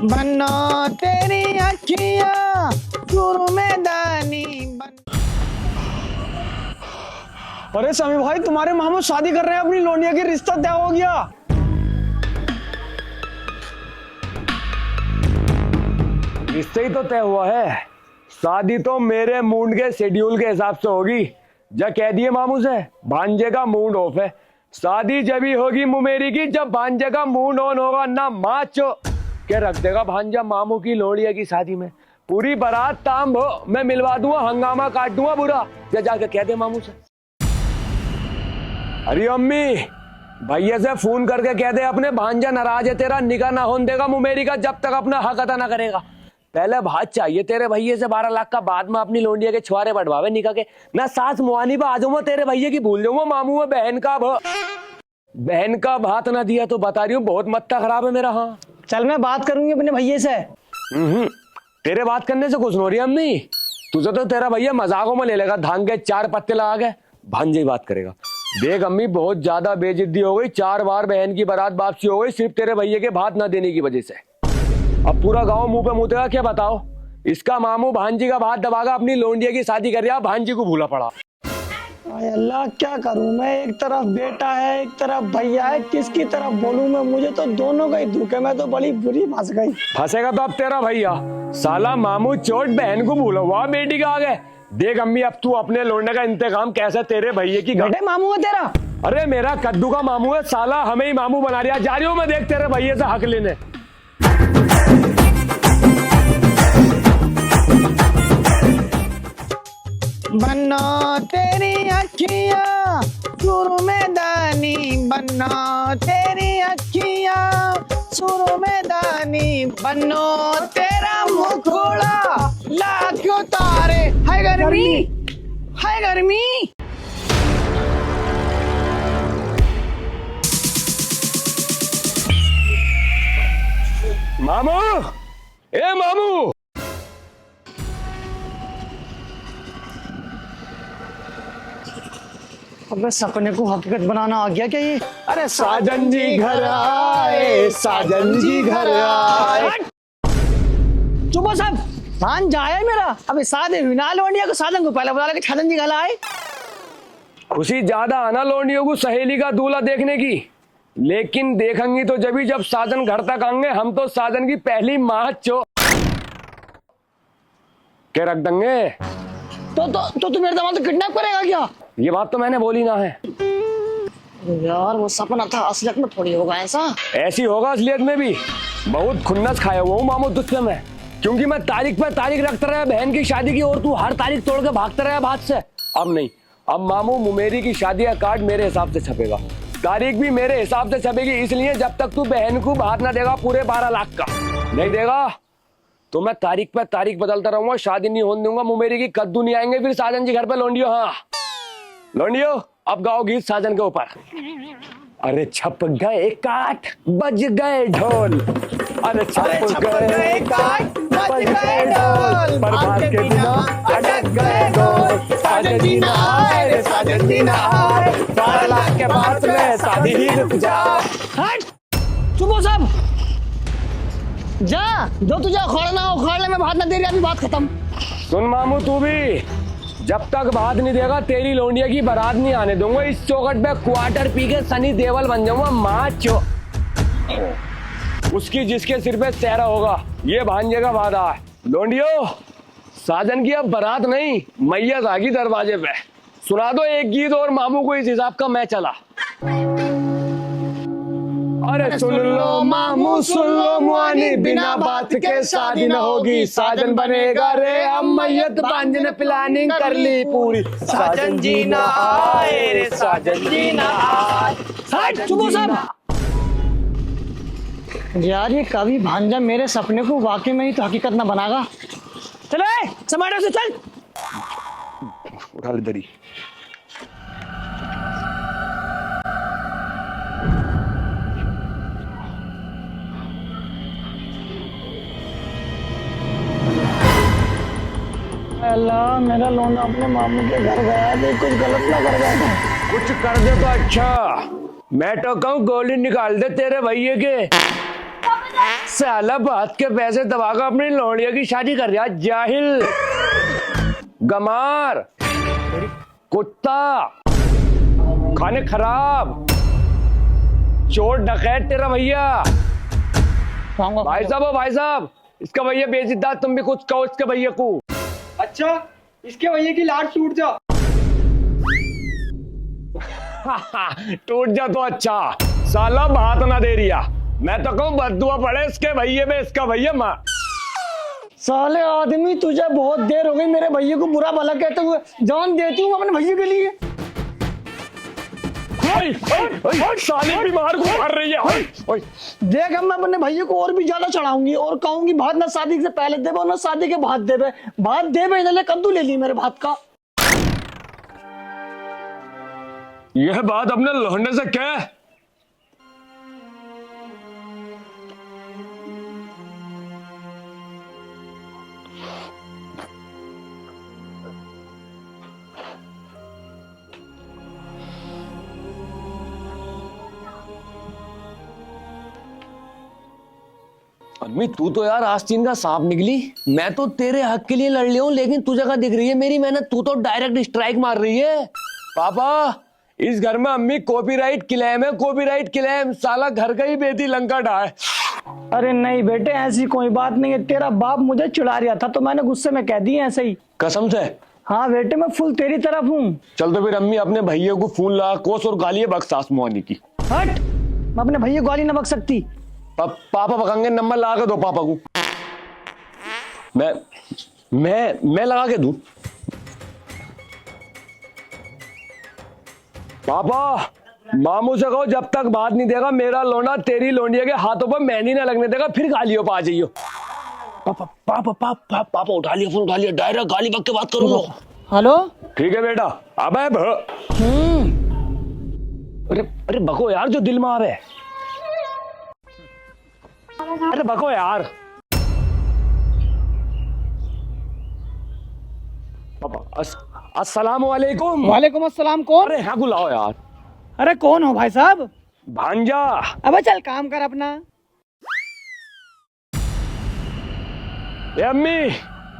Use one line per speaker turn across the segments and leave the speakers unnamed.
बनो तेरी अखियां शुरू में दानी बन।
अरे समी भाई, तुम्हारे मामू शादी कर रहे हैं अपनी लोनिया की, रिश्ता तय हो गया।
इससे ही तो तय हुआ है। शादी तो मेरे मूड के शेड्यूल के हिसाब से होगी। जब कह दिए मामू से भांजे का मूड ऑफ है, शादी जब ही होगी मुमेरी की जब भांजे का मूड ऑन होगा। ना माचो के रख देगा भांजा मामू की लोड़िया की शादी में। पूरी बारात ताम हो मैं मिलवा दूंगा, हंगामा काट दूंगा बुरा। या जाके कह दे मामू से, अरे अम्मी भैया से फोन करके कह दे अपने भांजा नाराज है तेरा, निकाह ना होने देगा मुमेरी का जब तक अपना हक अदा ना करेगा। पहले भात चाहिए तेरे भैये से 12 लाख का, बाद में अपनी लोंडिया के छुआरे बढ़वावे निकाह के। ना सास मुआनी पे आ जाऊंगा तेरे भैये की भूल जाऊंगा। मामू में बहन का भात ना दिया तो बता रही हूँ बहुत मत्ता खराब है मेरा। हाँ
चल मैं बात करूंगी अपने भैये से।
तेरे बात करने से कुछ नहीं हो रही अम्मी, तुझे तो तेरा भैया मजाकों में ले लेगा, धान के 4 पत्ते लगा के भांजे ही बात करेगा। देख अम्मी बहुत ज्यादा बेइज्जती हो गई, 4 बार बहन की बारात वापसी हो गई सिर्फ तेरे भैये के भात ना देने की वजह से। अब पूरा गांव मुंह पे मुतेगा क्या बताओ। इसका मामू भांजी का भात दबागा, अपनी लोंडिया की शादी कर रहा, भांजी को भूला पड़ा।
आय अल्लाह क्या करूं मैं, एक तरफ बेटा है एक तरफ भैया है, किसकी तरफ बोलूं मैं। मुझे तो दोनों का ही दुख है, मैं तो बड़ी बुरी फंस गई।
फंसेगा तो अब तेरा भैया, साला मामू चोट बहन को भूला हुआ बेटी का आगे। देख अम्मी अब तू अपने लोंडे का इंतकाम कैसे तेरे भैये की
बेटे मामू है तेरा।
अरे मेरा कद्दू का मामू है साला, हमें ही मामू बना रहा। जा रही हूँ मैं देख तेरे भैये से हक लेने।
बनो तेरी अखियां शुरू में दानी बनो तेरी अखियां शुरू में दानी बनो तेरा मुखड़ा लाखों तारे। है गर्मी है गर्मी।
मामू ए मामू,
अबे सपने को हकीकत बनाना आ गया क्या ये।
अरे साजन जी घर आए, साजन जी घर आए।
चुप हो सब, भान जाए मेरा। अबे सादे विना लोनिया को साधन को पहले बुला लेके छाजन जी घर आए।
खुशी ज्यादा आना लोनियों को सहेली का दूल्हा देखने की, लेकिन देखेंगी तो जब साजन घर तक आएंगे। हम तो साजन की पहली माँ चो के रख देंगे।
तो तू मेरे दामाद को किडनैप करेगा क्या।
ये बात तो मैंने बोली ना है
यार, वो सपना था, असलियत में थोड़ी होगा ऐसा।
ऐसी होगा असलियत में भी। बहुत खुन्नस खाया हुआ हूँ मामू तुझसे मैं, क्योंकि मैं तारीख पे तारीख रखता रहा बहन की शादी की, और तू हर तारीख तोड़ के भागता रहा बात से। अब नहीं, अब मामू मुमेरी की शादी का कार्ड मेरे हिसाब से छपेगा, तारीख भी मेरे हिसाब से छपेगी। इसलिए जब तक तू बहन को भात ना देगा पूरे 12 लाख का नहीं देगा तो मैं तारीख पे तारीख बदलता रहूंगा, शादी नहीं होने दूंगा मुमेरी की। कद्दू नहीं आएंगे फिर साजन जी घर पे लोंडियो। हाँ लोंडियो अब गाओ गीत साजन के ऊपर। अरे छप गए काट बज गए ढोल, अरे छप गए काट बज गए ढोल, बर्बाद के बिना अटक गए ढोल। साजन जी ना आए रे साजन जी ना आए, 12 लाख के बाद में शादी ही रुक जाए।
हट चुप हो सब, जा जो तुझे उखाड़ना हो उखाड़ ले, मैं भात ना दे रही, अभी बात खत्म।
सुन मामू तू भी, जब तक भात नहीं देगा तेरी लोंडिया की बारात नहीं आने दूंगा। इस चौखट पे क्वार्टर पी के सनी देवल बन जाऊंगा माचो। उसकी जिसके सिर पे चेहरा होगा ये भांजे का वादा है। लोंडियो साजन की अब बारात नहीं मैयत आ गई दरवाजे पे। सुना दो एक गीत और मामू को इस हिसाब का मैं चला। अरे सुन लो मामू सुन लो मुआनी, बिना बात के शादी न होगी। साजन बनेगा रे अब मैयत, भांजे ने प्लानिंग कर ली पूरी। साजन जी ना आए रे साजन जी ना आए।
हट चुप हो सब। यार ये कभी भांजा मेरे सपने को वाकई में ही तो हकीकत ना बनागा। चले समाटो से चल।
उठा ले दरी।
अल्लाह मेरा लोना अपने मामू के घर गया थे, कुछ गलत ना कर गया था।
कुछ कर दे तो अच्छा, मैं तो कहूँ गोली निकाल दे तेरे भैये के। साला बात के पैसे दबाकर अपनी लौंडिया की शादी कर रहा जाहिल, गमार, कुत्ता, खाने खराब, चोर डकैत तेरा भैया। भाई साहब, ओ भाई साहब, इसका भैया बेइज्जत, तुम भी कुछ कहो इसके भैया को।
अच्छा, इसके भैया की लाट टूट जा।
टूट जा तो अच्छा, साला बात ना दे रिया। मैं तो कहूँ बद्दुआ पड़े इसके भैया में, इसका भैया माँ।
साले आदमी, तुझे बहुत देर हो गई मेरे भैया को बुरा भला कहते हुए। जान देती हूँ अपने भैया के लिए।
साले बीमार को मार रही है।
देख, अब मैं अपने भैया को और भी ज्यादा चढ़ाऊंगी और कहूंगी भात ना शादी से पहले देवे ना शादी के बाद देवे। भात देवे इधर कद्दू ले ली मेरे भात का।
यह बात अपने लौंडे से कह। आदमी तू तो यार आस्तीन का सांप निकली। मैं तो तेरे हक के लिए लड़ लिया हूं, लेकिन तुझे क्या दिख रही है मेरी मेहनत? तू तो डायरेक्ट स्ट्राइक मार रही है। पापा, इस घर में अम्मी कॉपीराइट क्लेम है, कॉपीराइट क्लेम। साला घर का ही बेटी लंका ढाए।
अरे नहीं बेटे, ऐसी कोई बात नहीं है। तेरा बाप मुझे चिढ़ा रहा था तो मैंने गुस्से में कह दी ऐसे ही।
कसम से?
हाँ बेटे, मैं फुल तेरी तरफ हूँ।
चल तो फिर अम्मी अपने भैया को फोन ला, कोस और गालियां बक सास मुहानी की।
हट, मैं अपने भैया को गाली न बक सकती।
पापा बकाएंगे, नंबर लगा के दो पापा को। मैं लगा के दूं? पापा, मामू से कहो जब तक बात नहीं देगा मेरा लौंडा तेरी लौंडिया के हाथों पर मेहंदी ना लगने देगा, फिर गालियों पर आ जाइयो। पापा उठा लिया फोन, उठा लिया, डायरेक्ट गाली बक के बात करूंगा।
हेलो,
ठीक है बेटा। अबे अरे बको यार, जो दिल में आवे। अरे बको यार। पापा, अस्सलाम वालेकुम।
वालेकुम अस्सलाम। कौन?
अरे हाँ बुलाओ यार।
अरे कौन हो भाई साहब?
भांजा।
अबे चल काम कर अपना।
ए अम्मी,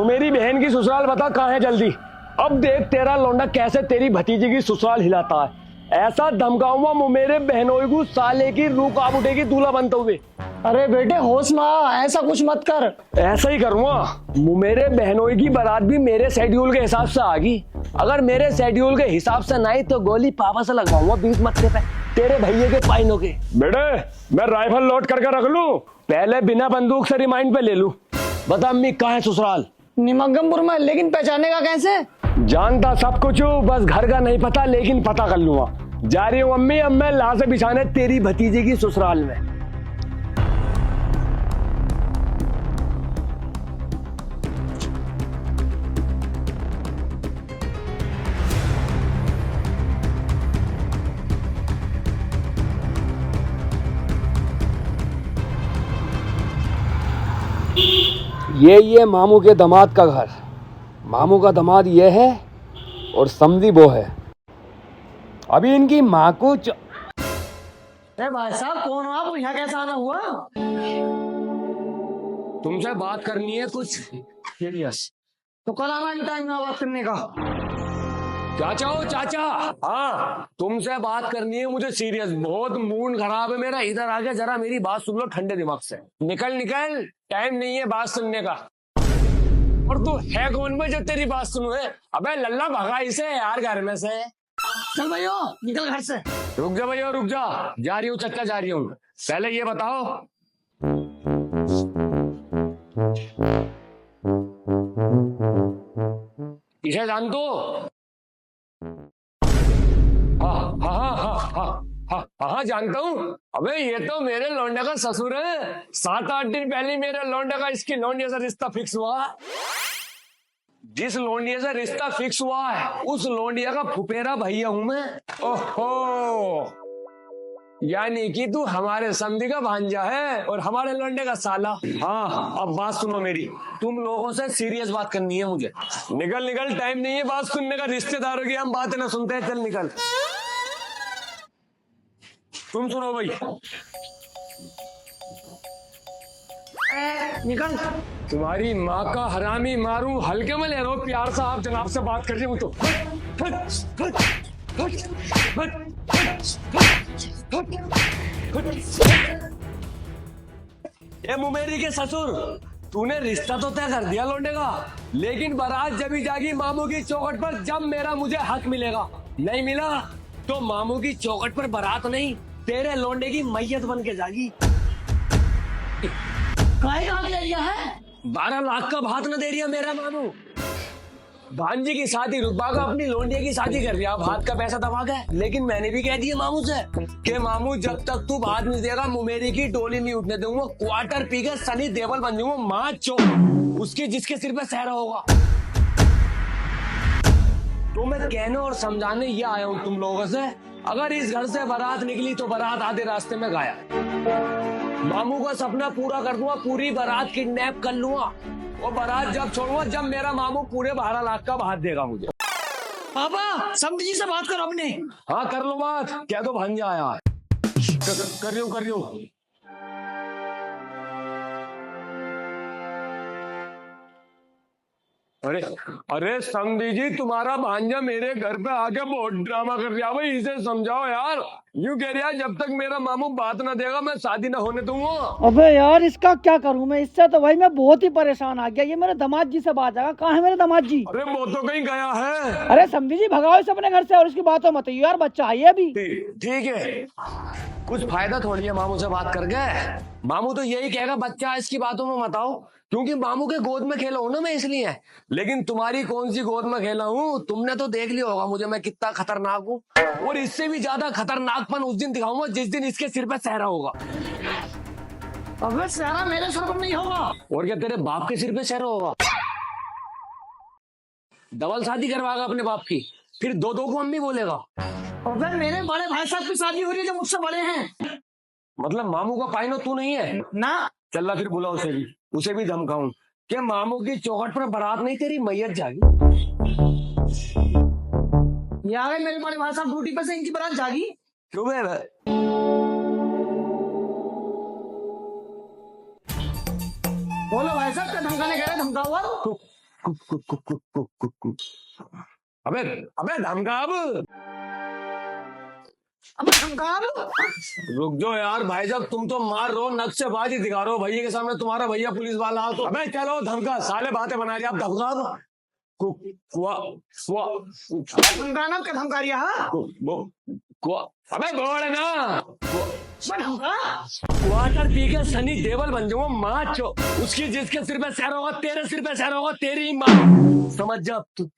मेरी बहन की ससुराल बता कहाँ है जल्दी। अब देख तेरा लौंडा कैसे तेरी भतीजी की ससुराल हिलाता है। ऐसा धमकाऊंगा मेरे बहनों को, साले की रूह कांप उठेगी दूल्हा बनते हुए।
अरे बेटे होश में आ, ऐसा कुछ मत कर।
ऐसा ही करूंगा। मेरे बहनों की बारात भी मेरे शेड्यूल के हिसाब से आ गई। अगर मेरे शेड्यूल के हिसाब से नहीं तो गोली पापा से लगवाऊंगा बीच मत्थे पे, तेरे भैया के पाइनों के। बेटे, मैं राइफल लोड करके रख लूं, पहले बिना बंदूक से रिमाइंड पे ले लूं। बता अम्मी कहाँ है ससुराल?
निमगमपुर में, लेकिन पहचानेगा कैसे?
जानता सब कुछ हूँ, बस घर का नहीं पता, लेकिन पता कर लूंगा। जा रही हूँ अम्मी, अब मैं लाशें बिछाने तेरी भतीजे की ससुराल में। ये मामू के दामाद का घर। मामू का दामाद ये है और समधी वो है। अभी इनकी माँ को
भाई साहब कौन हो आप? यहाँ कैसे आना हुआ?
तुमसे बात करनी है कुछ सीरियस।
तो कल आना इन टाइम में बात करने का।
चाचा हो चाचा। हाँ, तुमसे बात करनी है मुझे सीरियस। बहुत मूड खराब है मेरा। इधर आके जरा मेरी बात सुन लो ठंडे दिमाग से। निकल निकल, टाइम नहीं है बात सुनने का। और तू है कौन में जो तेरी बात सुनू है? अबे लल्ला भगा इसे यार घर में से।
चल भैया निकल घर से।
रुक जा भैया रुक जा रही हूँ चाचा, जा रही हूँ। पहले ये बताओ, इसे जान दो? हाँ जानता हूँ। अबे ये तो मेरे लौंडे का ससुर है। 7-8 दिन पहले मेरे लौंडे का इसकी लौंडिया से रिश्ता फिक्स हुआ। जिस लौंडिया से रिश्ता फिक्स हुआ है उस लौंडिया का फुफेरा भैया हूं मैं। ओहो, यानी कि तू हमारे समधी का भांजा है और हमारे लौंडे का साला। हाँ, अब बात सुनो मेरी। तुम लोगों से सीरियस बात करनी है मुझे। निकल निकल, टाइम नहीं है बात सुनने का। रिश्तेदारों की हम बातें ना सुनते हैं। चल निकल। तुम सुनो भाई।
निकल।
तुम्हारी माँ का हरामी मारूं, हल्के में ले रहा हूँ, प्यार से आप जनाब से बात कर रही हूँ तो। ए मुमेरी के ससुर, तूने रिश्ता तो तय कर दिया लौंडे का, लेकिन बारात जब ही जागी मामू की चौखट पर, जब मेरा मुझे हक मिलेगा। नहीं मिला तो मामू की चौखट पर बारात नहीं, तेरे लौंडे की मैयत बन के जागी।
काय का ले लिया है?
12 लाख का भात न दे रही है मेरा मामू। भांजी की शादी रुकवा कर अपनी लोंडिया की शादी कर दिया, भात का पैसा दबा गया। लेकिन मैंने भी कह दिया मामू से कि मामू जब तक तू भात नहीं देगा मुमेरी की डोली नहीं उठने दूंगा, क्वार्टर पी के सनी देवल बन जाऊंगा, माँ चो उसकी जिसके सिर पे सहरा होगा। तो मैं कहने और समझाने ये आया हूँ तुम लोगों से, अगर इस घर से बारात निकली तो बारात आधे रास्ते में गाया। मामू का सपना पूरा कर दूंगा, पूरी बारात किडनैप कर लूंगा, वो बारात जब छोड़ूंगा जब मेरा मामू पूरे 12 लाख का भात देगा मुझे।
पापा समझी जी से बात करो अपने।
हाँ कर लो बात, क्या तो भांजा आया है। कर रही हूँ। अरे समझी जी, तुम्हारा भांजा मेरे घर पे आके बहुत ड्रामा कर रहा है भाई, इसे समझाओ यार। यूं कह रहा है जब तक मेरा मामू बात ना देगा मैं शादी ना होने दूंगा।
अबे यार इसका क्या करूं मैं, इससे तो भाई मैं बहुत ही परेशान आ गया। ये मेरे दामाद जी से बात आएगा, कहाँ है मेरे दामाद जी?
अरे वो तो कहीं गया है।
अरे समझी जी भगाओ इसे अपने घर से, और इसकी बातों मत यार, बच्चा आइए अभी।
ठीक है, कुछ फायदा थोड़ी है मामू से बात करके। मामू तो यही कहेगा बच्चा इसकी बातों में मत आओ, क्योंकि मामू के गोद में खेला हूं ना मैं इसलिए। लेकिन तुम्हारी कौन सी गोद में खेला हूं, तुमने तो देख लिया होगा मुझे मैं कितना खतरनाक हूँ, और इससे भी ज्यादा खतरनाकपन उस दिन दिखाऊंगा जिस दिन इसके सिर पे सहरा होगा।
अबे सारा मेरे सर पर नहीं होगा।
और क्या तेरे बाप के सिर पे सहरा होगा? डबल शादी करवाएगा अपने बाप की, फिर दो को अम्मी बोलेगा।
अबे मेरे बड़े भाई साहब की शादी हो रही है जो मुझसे बड़े हैं।
मतलब मामू का पाइनो तू नहीं है
ना।
चल रहा, फिर बुला उसे भी धमकाऊं कि मामू की चौखट पर बारात नहीं तेरी मैयत जागी।
यार मेरे बड़े भाई साहब ड्यूटी पे से, इनकी बारात जागी।
क्यों बे?
बोलो भाई साहब क्या धमकाने कह रहे, धमका हुआ?
अबे धमका अब
धमका।
रुक जाओ यार भाई साहब, तुम तो मार रहो, नक्शेबाजी दिखा रहे हो भैया के सामने, तुम्हारा भैया पुलिस वाला हो तो। अबे चलो धमका, साले बातें बना रही आप, धमका
धमकाना क्या धमका रही है?
अबे बोल ना, क्वार्टर पी के सनी देवल बन जाऊंगा, माँ चो उसकी जिसके सिर पे सहरा होगा तेरे सिर पे सहरा होगा, तेरी माँ। समझ जा तू।